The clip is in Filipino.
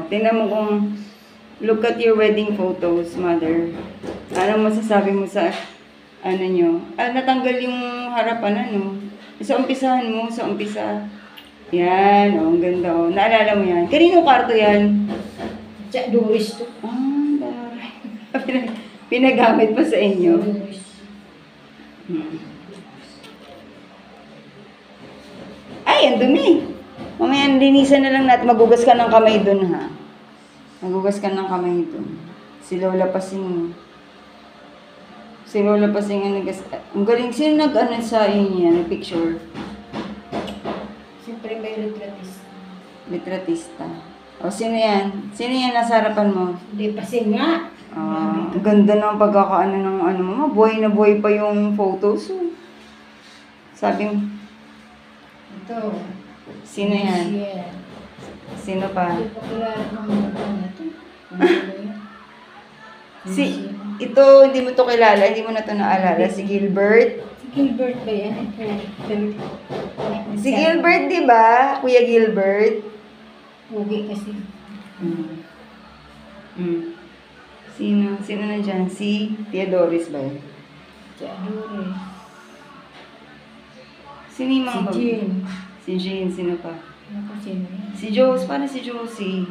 tingnan mo kung look at your wedding photos, mother. Anong masasabi mo sa ano nyo? Natanggal yung harapan, ano? Sa umpisahan mo, sa umpisa. Yan, ang ganda, oh. Naalala mo yan? Kanino kwarto yan? Sa Doris to. Pinagamit pa sa inyo. Doris. Ay, ang dumi. Mamaya, linisan na lang natin. Magugas ka ng kamay dun, ha? Magugas ka ng kamay dun. Si Lola Pasing. Si Lola Pasing ang nagas... Ang galing. Sino nag-ano sa inyo yan? Picture? Siyempre may retratist. Litratista. O, sino yan? Sino yan nasa harapan mo? Hindi pa nga. Ang ganda ng pagkakaano ng ano mo. Buhay na buhay pa yung photos. Oh. Sabi mo, Ito. sino yan? Siya. Sino pa? Hindi pa kilala ng mga na ito. Ano ba yan? Ito, hindi mo to kilala, hindi mo na to naalala. Si Gilbert. Si Gilbert ba yan? Si Gilbert, di ba? Kuya Gilbert. Pugi kasi. Sino na dyan? Si Tia Doris ba yun? Sa Doris. Sino yung mga Si Jean. Si Jean, sino pa? Ano pa sino yan? Si Josie, paano si Josie?